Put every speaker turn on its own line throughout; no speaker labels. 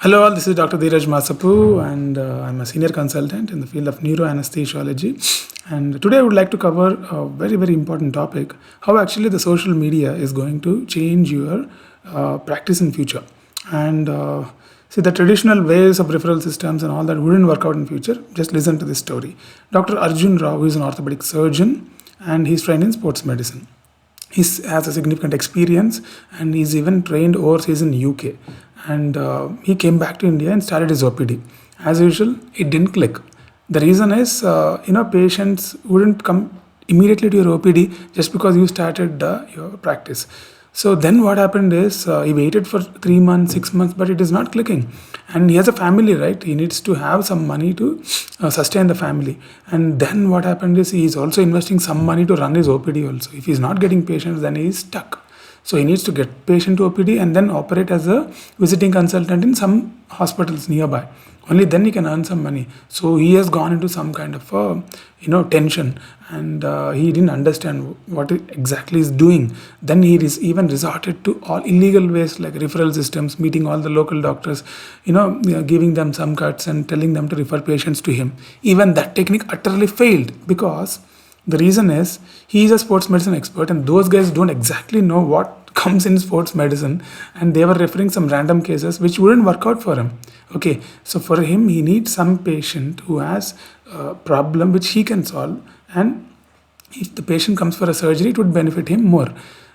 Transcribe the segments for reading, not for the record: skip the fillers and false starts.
Hello, all. This is Dr. Dheeraj Masapu, and I'm a senior consultant in the field of neuroanesthesiology. And today I would like to cover a very, very important topic: how actually the social media is going to change your practice in future. And see, the traditional ways of referral systems and all that wouldn't work out in future. Just listen to this story. Dr. Arjun Rao, who is an orthopedic surgeon, and he's trained in sports medicine. He has a significant experience, and he's even trained overseas in UK. And he came back to India and started his OPD. As usual, it didn't click. The reason is, patients wouldn't come immediately to your OPD just because you started your practice. So then what happened is, he waited for 3 months, 6 months, but it is not clicking. And he has a family, right? He needs to have some money to sustain the family. And then what happened is, he is also investing some money to run his OPD also. If he's not getting patients, then he is stuck. So he needs to get patient to OPD and then operate as a visiting consultant in some hospitals nearby. Only then he can earn some money. So he has gone into some kind of tension, and he didn't understand what it exactly is doing. Then he even resorted to all illegal ways like referral systems, meeting all the local doctors, giving them some cuts and telling them to refer patients to him. Even that technique utterly failed because the reason is he is a sports medicine expert, and those guys don't exactly know what comes in sports medicine, and they were referring some random cases which wouldn't work out for him. Okay, so for him, he needs some patient who has a problem which he can solve, and if the patient comes for a surgery, it would benefit him more.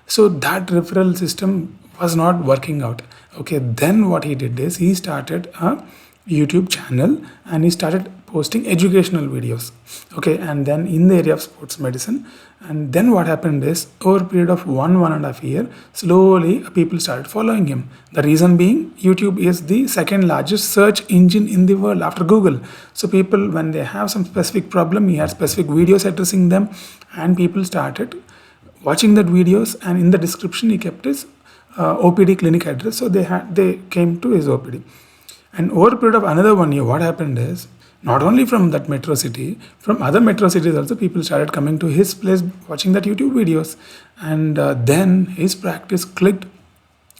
So that referral system was not working out. Okay, then what he did is he started a YouTube channel and he started posting educational videos. Okay, and then in the area of sports medicine. And then what happened is, over a period of 1.5 year, slowly people started following him. The reason being, YouTube is the second largest search engine in the world after Google. So people, when they have some specific problem, he had specific videos addressing them, and people started watching that videos, and in the description he kept his OPD clinic address. So they came to his OPD. And over a period of another 1 year, what happened is, not only from that metro city, from other metro cities also, people started coming to his place, watching that YouTube videos. And then his practice clicked.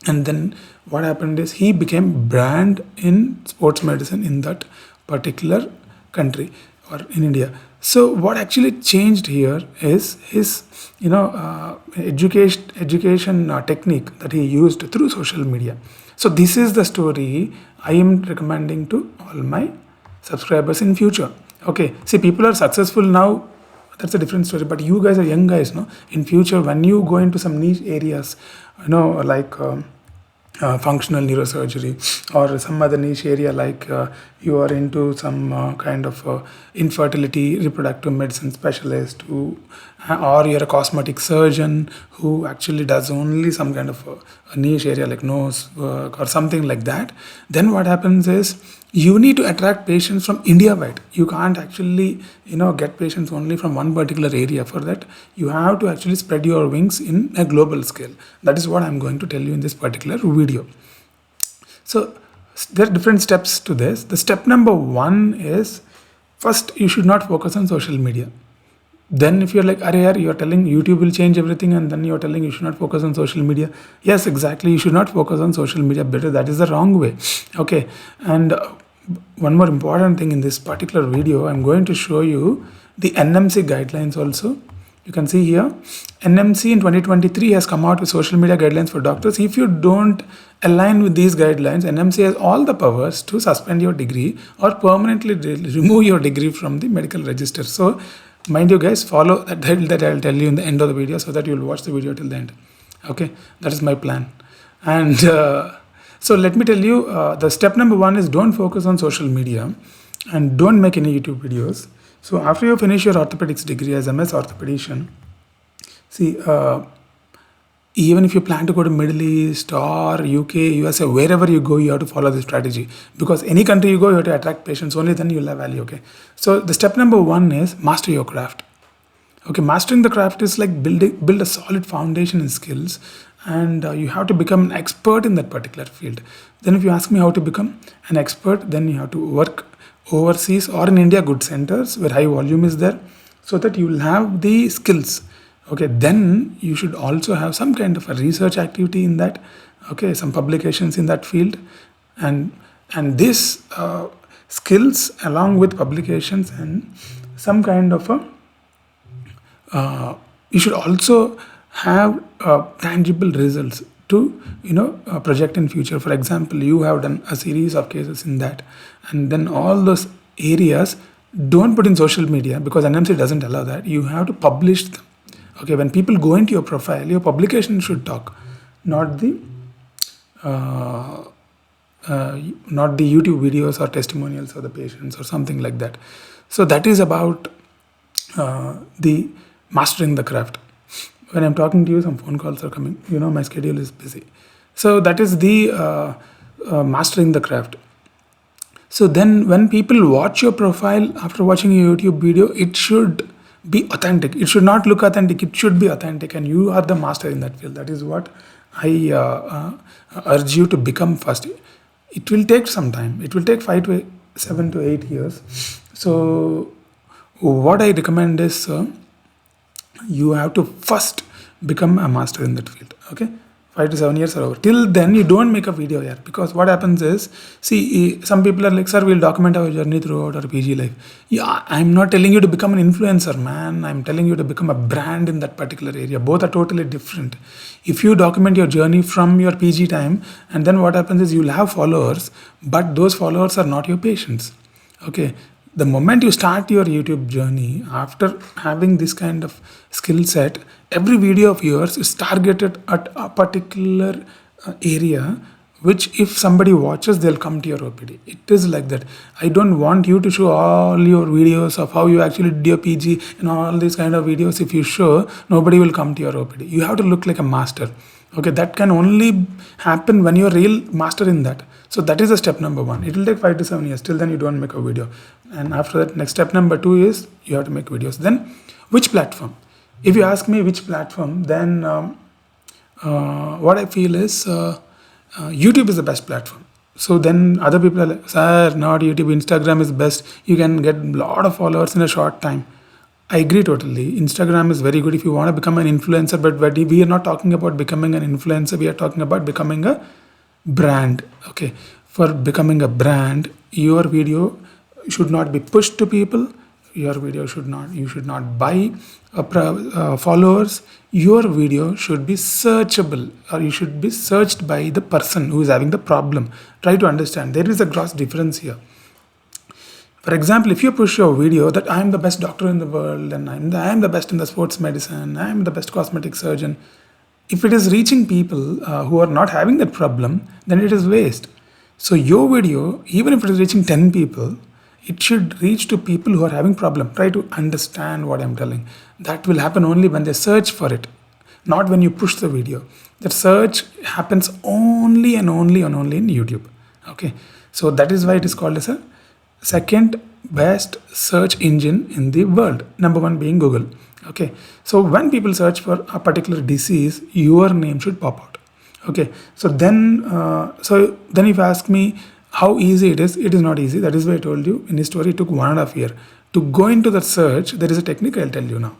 And then what happened is, he became brand in sports medicine in that particular country or in India. So what actually changed here is his, education technique that he used through social media. So this is the story I am recommending to all my subscribers in future. Okay, see, people are successful now. That's a different story. But you guys are young guys, no? In future, when you go into some niche areas, like functional neurosurgery or some other niche area, like you are into some kind of infertility reproductive medicine specialist, or you're a cosmetic surgeon who actually does only some kind of a niche area like nose work or something like that. Then what happens is, you need to attract patients from India wide. You can't actually get patients only from one particular area. For that, you have to actually spread your wings in a global scale. That is what I'm going to tell you in this particular video. So there are different steps to this. The step number 1 is, first, you should not focus on social media. Then if you're like, Arey, you're telling YouTube will change everything, and then you're telling you should not focus on social media. Yes, exactly. You should not focus on social media. Better, that is the wrong way. Okay. And one more important thing in this particular video, I'm going to show you the NMC guidelines also. You can see here, NMC in 2023 has come out with social media guidelines for doctors. If you don't align with these guidelines, NMC has all the powers to suspend your degree or permanently remove your degree from the medical register. So mind you guys, follow that I'll tell you in the end of the video, so that you'll watch the video till the end. Okay, that is my plan. And so let me tell you, the step number 1 is, don't focus on social media and don't make any YouTube videos. So after you finish your orthopedics degree as MS orthopedician, see, even if you plan to go to Middle East or UK, USA, wherever you go, you have to follow this strategy, because any country you go, you have to attract patients. Only then you'll have value. Okay. So the step number 1 is, master your craft. Okay, mastering the craft is like build a solid foundation in skills, and you have to become an expert in that particular field. Then if you ask me how to become an expert, then you have to work overseas or in India, good centers where high volume is there, so that you will have the skills. Okay, then you should also have some kind of a research activity in that. Okay, some publications in that field, and And this skills along with publications and some kind of a you should also have tangible results to project in future. For example, you have done a series of cases in that, and then all those areas don't put in social media because NMC doesn't allow that. You have to publish them. Okay, when people go into your profile, your publication should talk, not the uh, not the YouTube videos or testimonials of the patients or something like that. So that is about the mastering the craft. When I'm talking to you, some phone calls are coming. My schedule is busy. So that is the mastering the craft. So then when people watch your profile after watching a YouTube video, it should be authentic. It should not look authentic. It should be authentic. And you are the master in that field. That is what I urge you to become first. It will take some time. It will take 7 to 8 years. So what I recommend is you have to first become a master in that field. Okay, 5 to 7 years are over. Till then, you don't make a video yet, because what happens is, see, some people are like, sir, we'll document our journey throughout our PG life. Yeah, I'm not telling you to become an influencer, man. I'm telling you to become a brand in that particular area. Both are totally different. If you document your journey from your PG time, and then what happens is you'll have followers, but those followers are not your patients. Okay, the moment you start your YouTube journey, after having this kind of skill set, every video of yours is targeted at a particular area, which if somebody watches, they'll come to your OPD. It is like that. I don't want you to show all your videos of how you actually did your PG and all these kind of videos. If you show, nobody will come to your OPD. You have to look like a master. Okay, that can only happen when you're real master in that. So that is the step number 1. It will take 5 to 7 years. Till then, you don't make a video. And after that, next step number 2 is you have to make videos. Then, which platform? If you ask me which platform, then what I feel is YouTube is the best platform. So then other people are like, sir, not YouTube, Instagram is best. You can get a lot of followers in a short time. I agree totally. Instagram is very good if you want to become an influencer, but we are not talking about becoming an influencer. We are talking about becoming a brand. Okay, for becoming a brand, your video should not be pushed to people. Your video you should not buy followers. Your video should be searchable, or you should be searched by the person who is having the problem. Try to understand. There is a gross difference here. For example, if you push your video that I am the best doctor in the world, and I am the best in the sports medicine, I am the best cosmetic surgeon, if it is reaching people who are not having that problem, then it is waste. So your video, even if it is reaching 10 people, it should reach to people who are having problem. Try to understand what I'm telling. That will happen only when they search for it, not when you push the video. That search happens only and only and only in YouTube. Okay, so that is why it is called as a second best search engine in the world. Number 1 being Google. Okay, so when people search for a particular disease, your name should pop out. Okay, so then if you ask me how easy it is not easy. That is why I told you in this story it took 1.5 years to go into the search. There is a technique I'll tell you now.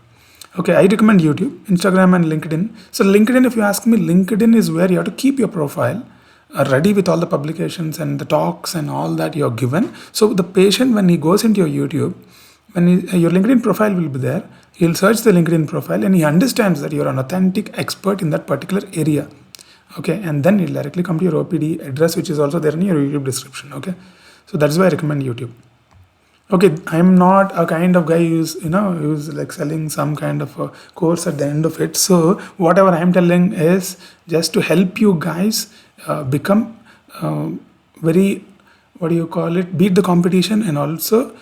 Okay, I recommend YouTube, Instagram, and LinkedIn. So LinkedIn, if you ask me, LinkedIn is where you have to keep your profile ready with all the publications and the talks and all that you're given. So the patient, when he goes into your YouTube, your LinkedIn profile will be there. He'll search the LinkedIn profile and he understands that you're an authentic expert in that particular area. Okay, and then he'll directly come to your OPD address, which is also there in your YouTube description. Okay, so that's why I recommend YouTube. Okay, I'm not a kind of guy who's like selling some kind of a course at the end of it. So whatever I'm telling is just to help you guys become very, beat the competition, and also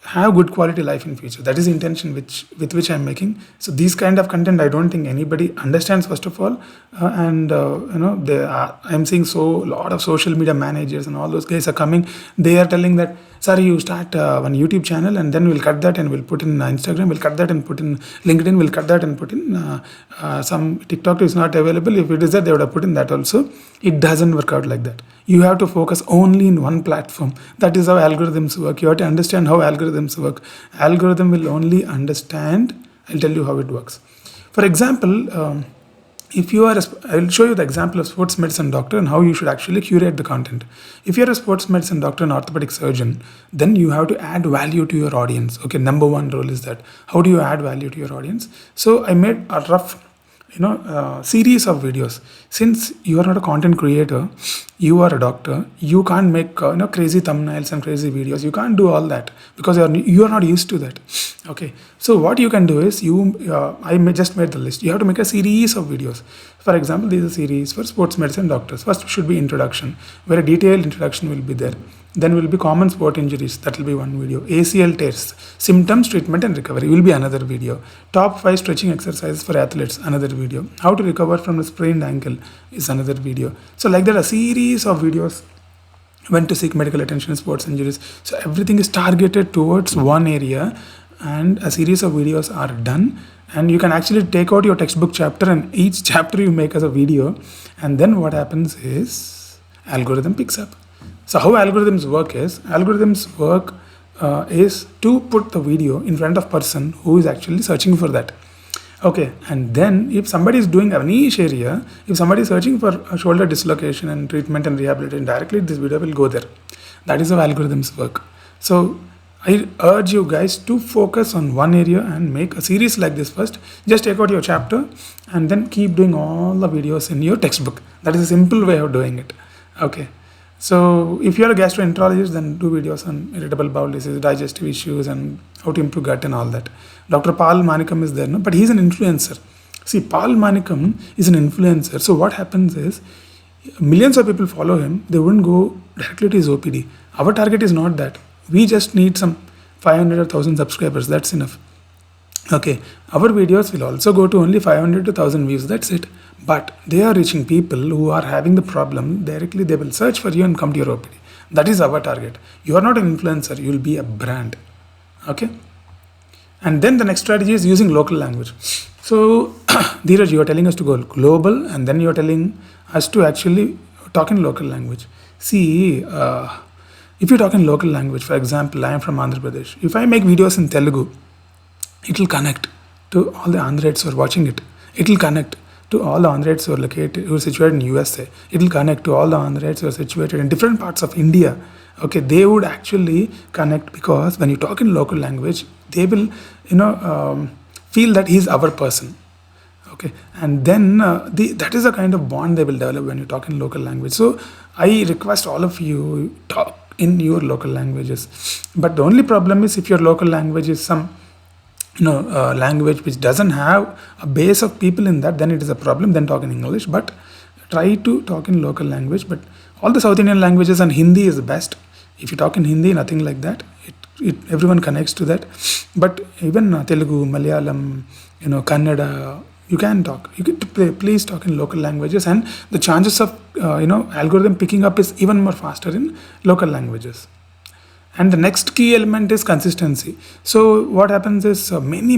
have good quality life in future. That is the intention with which I'm making. So these kind of content, I don't think anybody understands, first of all, I'm seeing lot of social media managers and all those guys are coming. They are telling that, sorry, you start one YouTube channel and then we'll cut that and we'll put in Instagram, we'll cut that and put in LinkedIn, we'll cut that and put in some TikTok is not available. If it is that, they would have put in that also. It doesn't work out like that. You have to focus only in one platform. That is how algorithms work. You have to understand how algorithms work. Algorithm will only understand. I'll tell you how it works. For example, if you are I'll show you the example of sports medicine doctor and how you should actually curate the content. If you're a sports medicine doctor and orthopedic surgeon, then you have to add value to your audience. Okay, number one role is that. How do you add value to your audience? So I made a rough series of videos. Since you are not a content creator, you are a doctor, you can't make crazy thumbnails and crazy videos. You can't do all that because you are not used to that. Okay, so what you can do is just made the list. You have to make a series of videos. For example, this is a series for sports medicine doctors. First should be introduction, where a detailed introduction will be there. Then will be common sport injuries. That will be one video. ACL tests, symptoms, treatment and recovery will be another video. Top 5 stretching exercises for athletes, another video. How to recover from a sprained ankle is another video. So like that, a series of videos. When to seek medical attention in sports injuries. So everything is targeted towards one area, and a series of videos are done. And you can actually take out your textbook chapter, and each chapter you make as a video. And then what happens is algorithm picks up. So how algorithms work is to put the video in front of person who is actually searching for that. Okay, and then if somebody is doing a niche area, if somebody is searching for a shoulder dislocation and treatment and rehabilitation, directly this video will go there. That is how algorithms work. So I urge you guys to focus on one area and make a series like this first. Just take out your chapter and then keep doing all the videos in your textbook. That is a simple way of doing it. Okay. So if you're a gastroenterologist, then do videos on irritable bowel disease, digestive issues, and how to improve gut and all that. Dr. Paul Manikam is there, no? But he's an influencer. See, Paul Manikam is an influencer. So what happens is, millions of people follow him. They wouldn't go directly to his OPD. Our target is not that. We just need some 500 or 1,000 subscribers. That's enough. Okay, our videos will also go to only 500 to 1,000 views. That's it. But they are reaching people who are having the problem directly. They will search for you and come to your OPD. That is our target. You are not an influencer. You will be a brand. Okay. And then the next strategy is using local language. So Dheeraj, you are telling us to go global, and then you are telling us to actually talk in local language. See, if you talk in local language, for example, I am from Andhra Pradesh. If I make videos in Telugu, it will connect to all the Andhrites who are watching it. It will connect to all the Andhrites who are situated in USA. It will connect to all the Andhrites who are situated in different parts of India. Okay, they would actually connect because when you talk in local language, they will, feel that he's our person. Okay, and then that is the kind of bond they will develop when you talk in local language. So I request all of you talk in your local languages. But the only problem is if your local language is some language which doesn't have a base of people in that, then it is a problem. Then talk in English, but try to talk in local language. But all the South Indian languages, and Hindi is the best. If you talk in Hindi, nothing like that. Everyone connects to that. But even Telugu, Malayalam, Kannada, you can talk. You can please talk in local languages, and the chances of algorithm picking up is even more faster in local languages. And the next key element is consistency. So what happens is many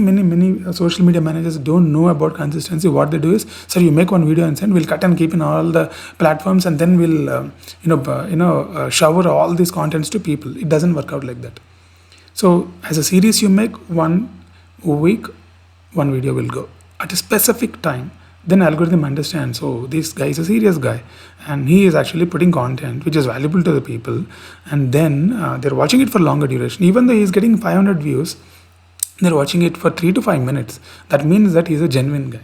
social media managers don't know about consistency. What they do is, sir, you make one video and send. We'll cut and keep in all the platforms, and then we'll shower all these contents to people. It doesn't work out like that. So as a series, you make one week, one video will go at a specific time. Then algorithm understands, oh, this guy is a serious guy, and he is actually putting content which is valuable to the people, and then they're watching it for longer duration. Even though he's getting 500 views, they're watching it for 3 to 5 minutes. That means that he's a genuine guy.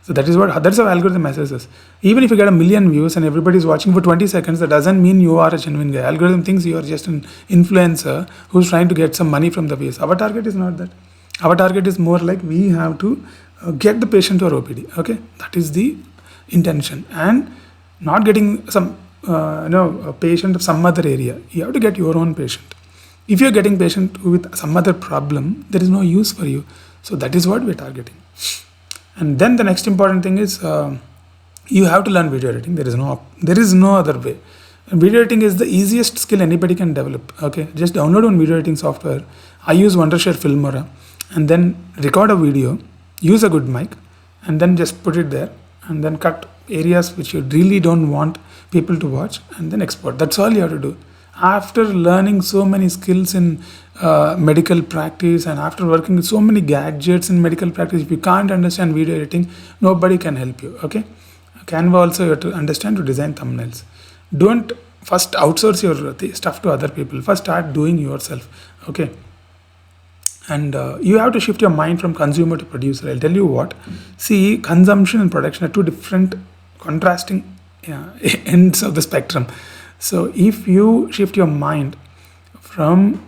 So that's how algorithm assesses. Even if you get 1 million views and everybody is watching for 20 seconds, that doesn't mean you are a genuine guy. Algorithm thinks you are just an influencer who's trying to get some money from the views. Our target is not that. Our target is more like we have to get the patient to our OPD. Okay, that is the intention, and not getting some a patient of some other area. You have to get your own patient. If you're getting patient with some other problem, there is no use for you. So that is what we're targeting. And then the next important thing is you have to learn video editing. There is no other way. Video editing is the easiest skill anybody can develop. Okay, just download one video editing software. I use Wondershare Filmora, and then record a video. Use a good mic, and then just put it there, and then cut areas which you really don't want people to watch, and then export. That's all you have to do. After learning so many skills in medical practice, and after working with so many gadgets in medical practice, if you can't understand video editing, nobody can help you. Okay, Canva also you have to understand to design thumbnails. Don't first outsource your stuff to other people. First start doing yourself. Okay, and you have to shift your mind from consumer to producer. I'll tell you what. See, consumption and production are two different contrasting ends of the spectrum. So if you shift your mind from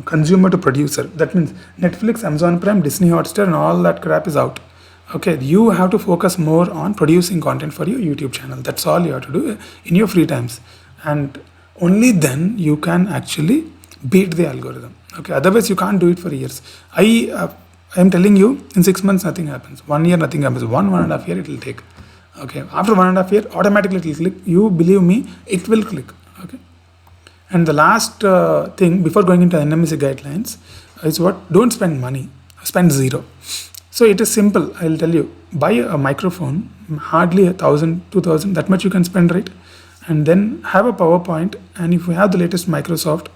consumer to producer, that means Netflix, Amazon Prime, Disney Hotstar and all that crap is out. Okay, you have to focus more on producing content for your YouTube channel. That's all you have to do in your free times, and only then you can actually beat the algorithm. Okay, otherwise you can't do it for years. I am telling you, in 6 months nothing happens. 1 year nothing happens. 1.5 year it will take. Okay, after 1.5 year, automatically it will click. You believe me, it will click. Okay, and the last thing before going into NMC guidelines is what? Don't spend money. Spend zero. So it is simple. I'll tell you. Buy a microphone, hardly 1,000, 2,000. That much you can spend, right? And then have a PowerPoint. And if you have the latest Microsoft,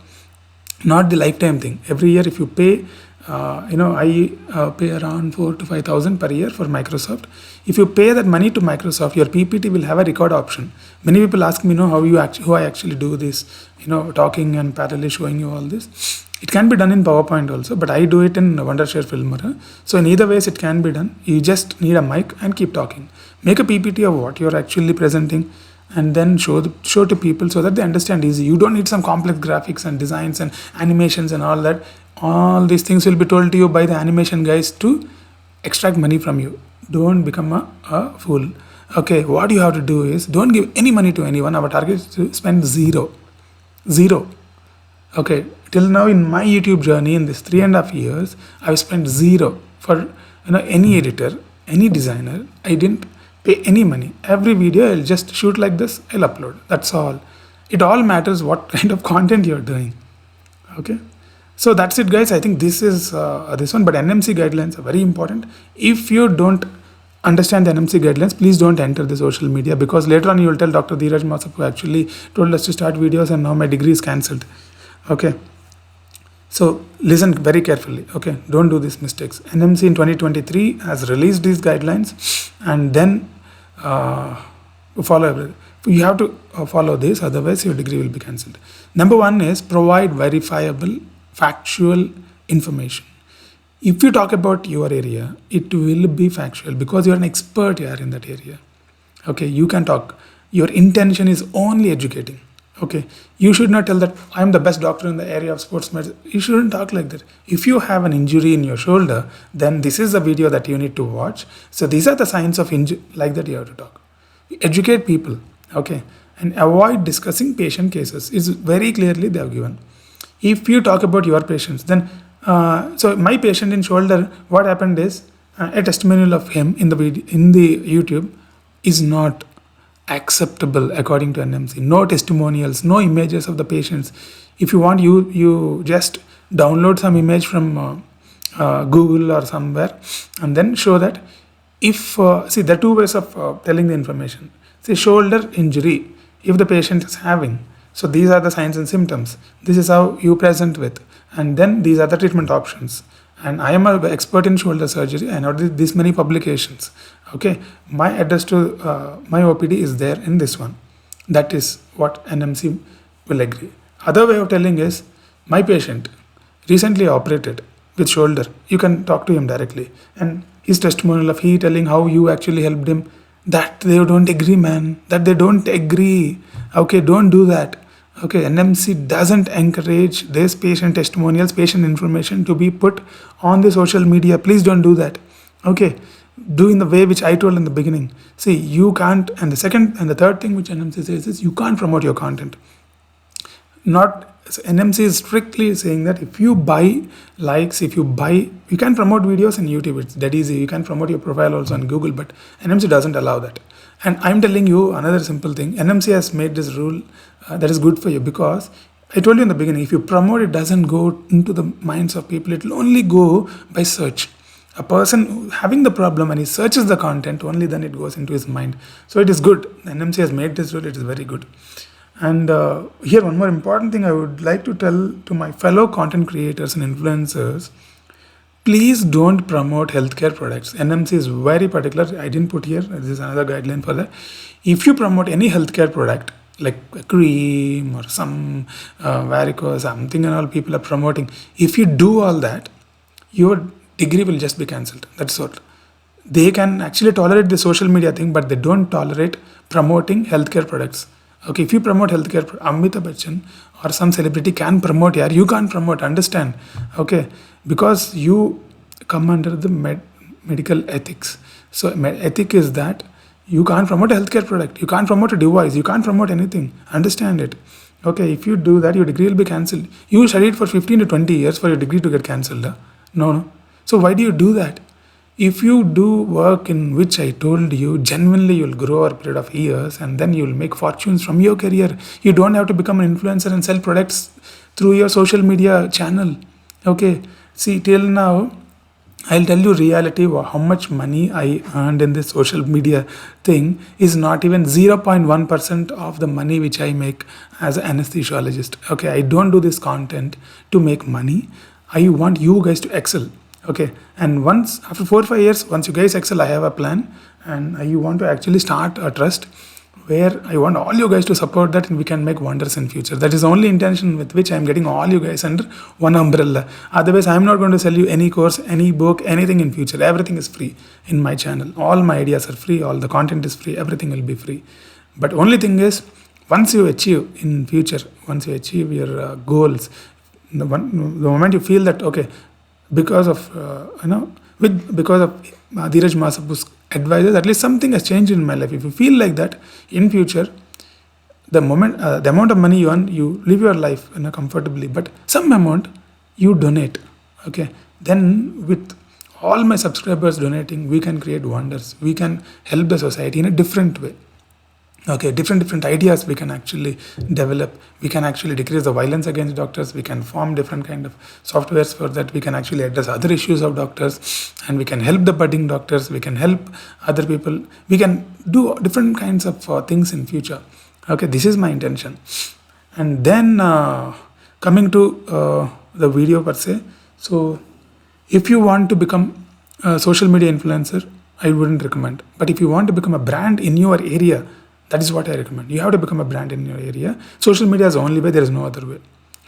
not the lifetime thing. Every year, if you pay, I pay around 4,000 to 5,000 per year for Microsoft. If you pay that money to Microsoft, your PPT will have a record option. Many people ask me, how I actually do this, talking and parallelly showing you all this. It can be done in PowerPoint also, but I do it in Wondershare Filmora. So in either ways, it can be done. You just need a mic and keep talking. Make a PPT of what you're actually presenting, and then show to people so that they understand easy. You don't need some complex graphics and designs and animations and all that. All these things will be told to you by the animation guys to extract money from you. Don't become a fool. Okay, what you have to do is don't give any money to anyone. Our target is to spend zero. Okay, till now in my YouTube journey in this 3.5 years, I've spent zero for any editor, any designer. I didn't pay any money. Every video I'll just shoot like this, I'll upload. That's all. It all matters what kind of content you're doing. Okay, so that's it, guys. I think this is this one, but NMC guidelines are very important. If you don't understand the NMC guidelines, please don't enter the social media, because later on you will tell Dr. Dheeraj Masapu actually told us to start videos and now my degree is cancelled. Okay, so listen very carefully. Okay, don't do these mistakes. NMC in 2023 has released these guidelines, and then follow everything. You have to follow this, otherwise your degree will be cancelled. Number one is provide verifiable, factual information. If you talk about your area, it will be factual because you're an expert here in that area. Okay, you can talk. Your intention is only educating. Okay, you should not tell that I am the best doctor in the area of sports medicine. You shouldn't talk like that. If you have an injury in your shoulder, then this is the video that you need to watch. So these are the signs of injury, like that you have to talk. Educate people, okay, and avoid discussing patient cases. Is very clearly they have given. If you talk about your patients, then so my patient in shoulder, what happened is a testimonial of him in the video, in the YouTube is not acceptable according to NMC. No testimonials, no images of the patients. If you want, you just download some image from Google or somewhere and then show that. If see, there are two ways of telling the information. See, shoulder injury, if the patient is having, so these are the signs and symptoms. This is how you present with, and then these are the treatment options. And I am an expert in shoulder surgery. I know this many publications. Okay, my address to my OPD is there in this one. That is what NMC will agree. Other way of telling is, my patient recently operated with shoulder. You can talk to him directly, and his testimonial of he telling how you actually helped him. That they don't agree, man. That they don't agree. Okay, don't do that. Okay, NMC doesn't encourage this patient testimonials, patient information to be put on the social media. Please don't do that. Okay, do in the way which I told in the beginning. See, you can't, and the second and the third thing which NMC says is you can't promote your content. NMC is strictly saying that if you buy likes, you can promote videos in YouTube. It's that easy. You can promote your profile also on Google, but NMC doesn't allow that. And I'm telling you another simple thing. NMC has made this rule that is good for you, because I told you in the beginning, if you promote, it doesn't go into the minds of people. It will only go by search. A person having the problem and he searches the content, only then it goes into his mind. So it is good. NMC has made this rule. It is very good. And here one more important thing I would like to tell to my fellow content creators and influencers: please don't promote healthcare products. NMC is very particular. I didn't put here. This is another guideline for that. If you promote any healthcare product like a cream or some varicose, something and all people are promoting, if you do all that, your degree will just be cancelled. That's all. They can actually tolerate the social media thing, but they don't tolerate promoting healthcare products. Okay, if you promote healthcare, Amitabh Bachchan or some celebrity can promote here, you can't promote, understand? Okay, because you come under the medical ethics. So ethic is that you can't promote a healthcare product, you can't promote a device, you can't promote anything, understand it? Okay, if you do that, your degree will be cancelled. You studied for 15 to 20 years for your degree to get cancelled. Huh? No. So why do you do that? If you do work in which I told you, genuinely you'll grow over a period of years and then you'll make fortunes from your career. You don't have to become an influencer and sell products through your social media channel. Okay, see, till now, I'll tell you reality, how much money I earned in this social media thing is not even 0.1% of the money which I make as an anesthesiologist. Okay, I don't do this content to make money. I want you guys to excel. Okay, and once after 4 or 5 years, once you guys excel, I have a plan, and I want to actually start a trust where I want all you guys to support that, and we can make wonders in future. That is the only intention with which I am getting all you guys under one umbrella. Otherwise, I am not going to sell you any course, any book, anything in future. Everything is free in my channel. All my ideas are free. All the content is free. Everything will be free. But only thing is, once you achieve in future, once you achieve your goals, the moment you feel that okay, because of because of Dheeraj Masapu's advices, at least something has changed in my life. If you feel like that in future, the amount of money you earn, you live your life comfortably, but some amount you donate. Okay, then with all my subscribers donating, we can create wonders. We can help the society in a different way. Okay, different ideas we can actually develop. We can actually decrease the violence against doctors. We can form different kind of softwares for that. We can actually address other issues of doctors, and we can help the budding doctors. We can help other people. We can do different kinds of things in future. Okay, this is my intention. And then coming to the video per se. So if you want to become a social media influencer, I wouldn't recommend. But if you want to become a brand in your area, that is what I recommend. You have to become a brand in your area. Social media is the only way. There is no other way.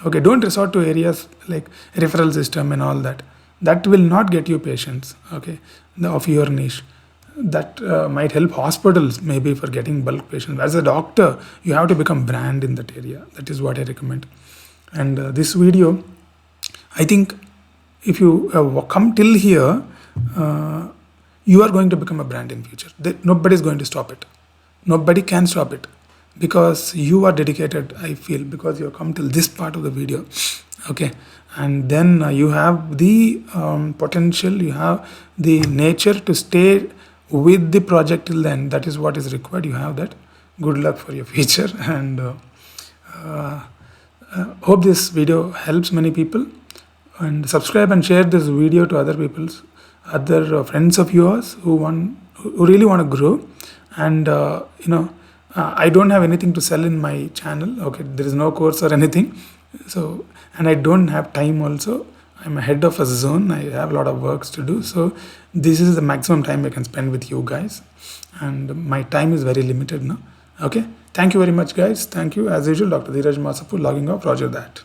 Okay, don't resort to areas like referral system and all that. That will not get you patients. Okay, of your niche. That might help hospitals maybe for getting bulk patients. As a doctor, you have to become brand in that area. That is what I recommend. And this video, I think, if you come till here, you are going to become a brand in future. Nobody is going to stop it. Nobody can stop it because you are dedicated, I feel, because you have come till this part of the video. Okay, and then you have the potential, you have the nature to stay with the project till then. That is what is required. You have that. Good luck for your future, and hope this video helps many people. And subscribe and share this video to other people's, other friends of yours who really want to grow. And I don't have anything to sell in my channel. Okay, there is no course or anything. So, and I don't have time also. I'm ahead of a zone. I have a lot of works to do. So this is the maximum time I can spend with you guys. And my time is very limited now. Okay. Thank you very much, guys. Thank you. As usual, Dr. Dheeraj Masapu logging off. Roger that.